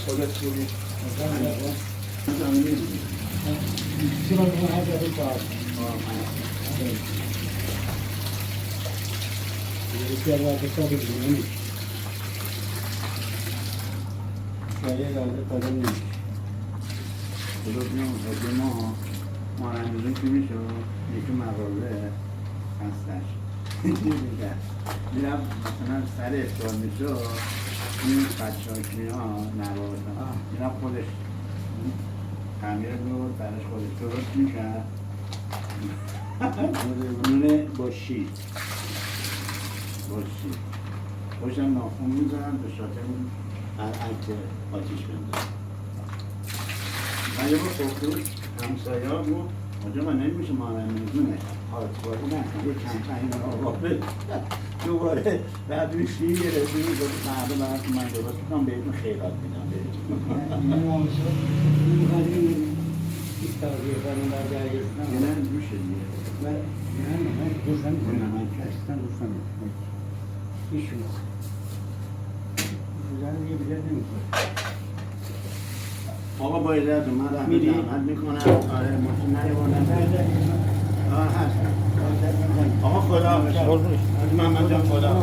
خودت بودی چرا اون هر جایی کار یکی از وقتا بگیریم شاید لازم کار نمیشه خودت نمیشه ما مانندگی که میشه یکی مغازه هستش میرم مثلا سر افتار میشه این بچه ها که نوازن میرم خودش تعمیر رو برش خودش درست میکن نونه با شیر خوشم ناخون میزنم به شاطر اون عکس آتیش بندازم من یه بار خورده همسایه ها بود آجا من نمیشه مانم میزونه حالتواری نکن یه کمتر این آقا بده دوباره بعد روی شیر گرفتی بود مردم برد من درست میکنم بهتون خیرات میدم بهتون این آموزه این قدیم استاذی فرمان در جایگستان یه نه روشه دیگه من دوستم اصلا دوستم ایشون بزن یه بزن نمیکنه آقا با اجازه من رحمت عمل میکنم آره ماشین نیاوردم هست آقا خدا محمد جان خدا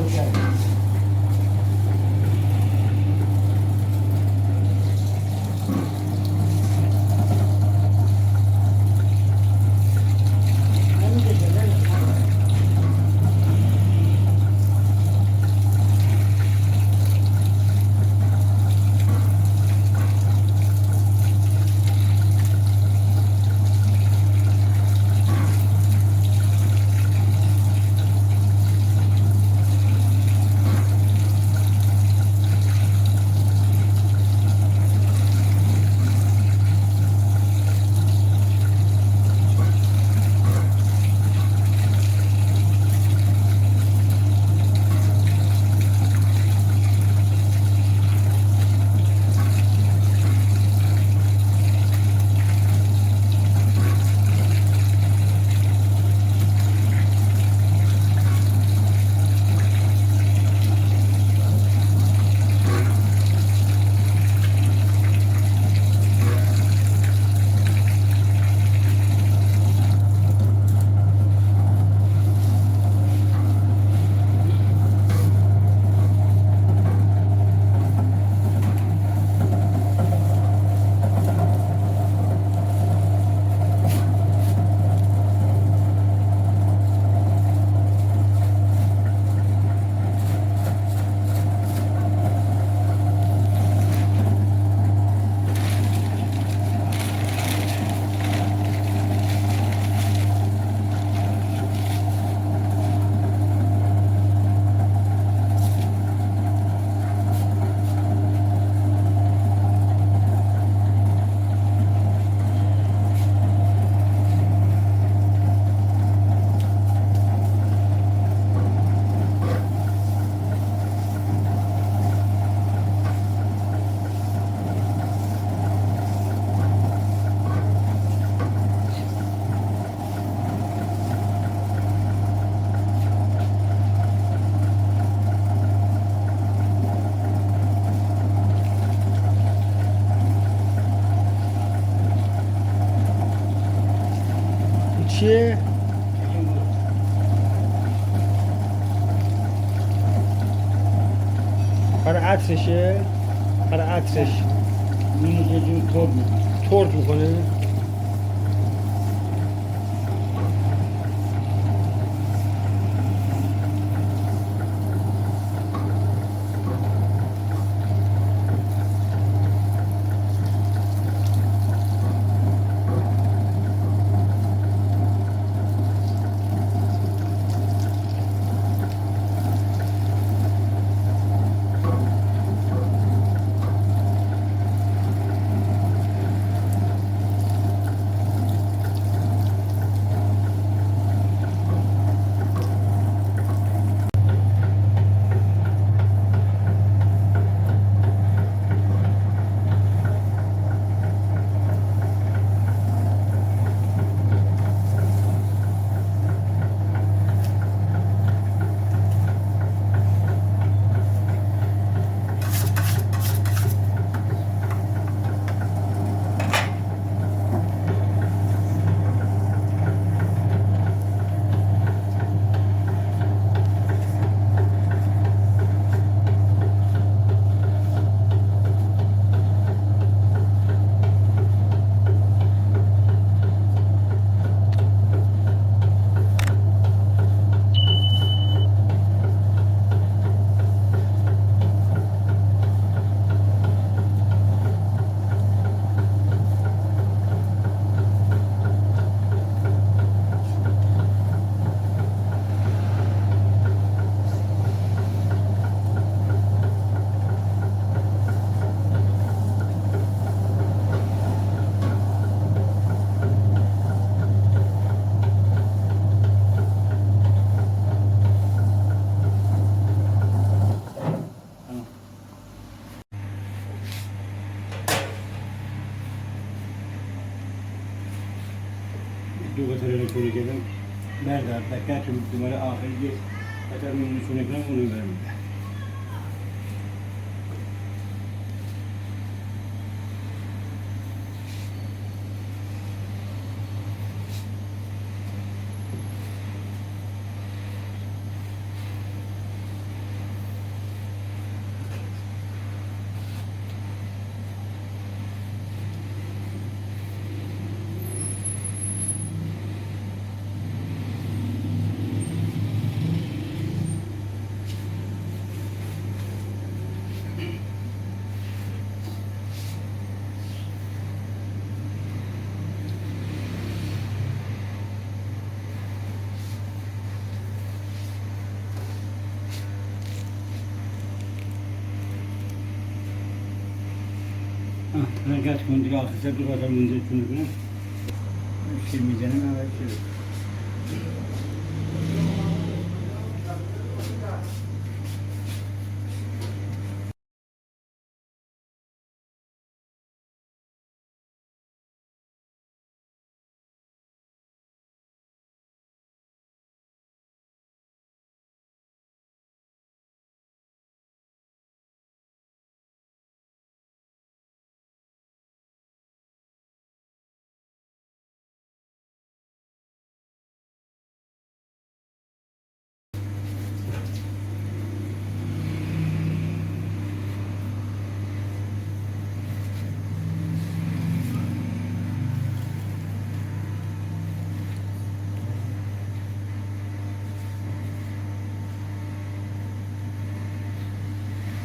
چیه؟ برای عطرشه؟ برای عطرش این یه جور ترد میکنه؟ دو ترین چونه کردم مرد دکتر دوباره آخری گفت اگر من چونه کنم اونو برم حرکت کن دیگه آخر سر دو قدر منزل چونه کنم شیر میزنیم اول شیر.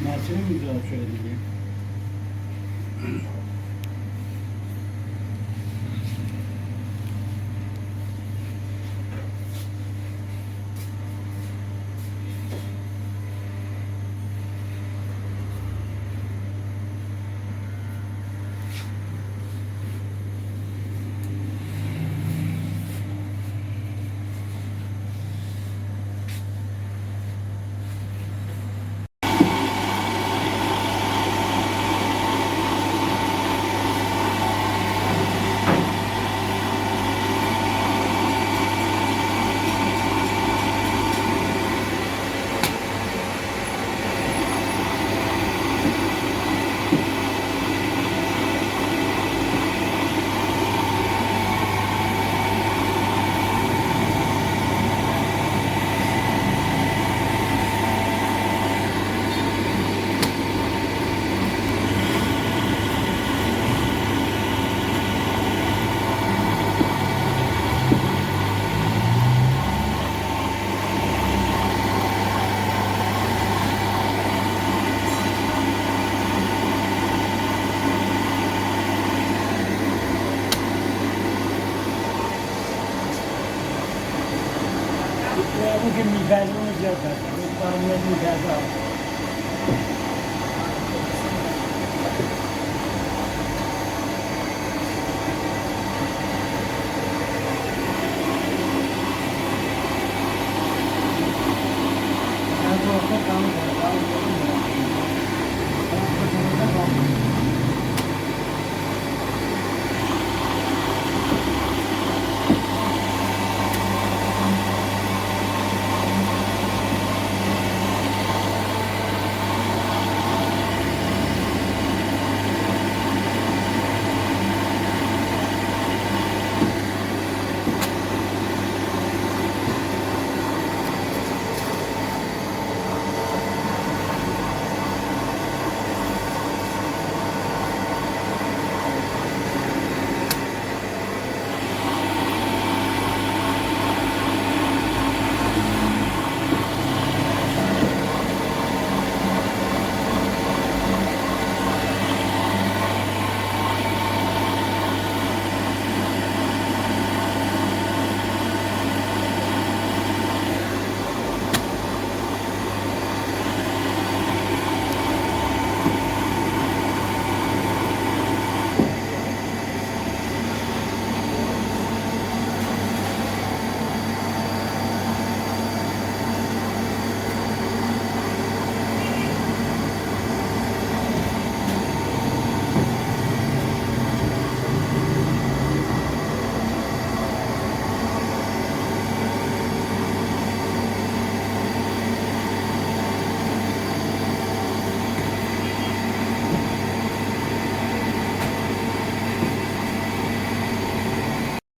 مرسه میگذارم شده دیگه اون که می‌پذیره اون زیاد بزن اون قانون می‌پذیره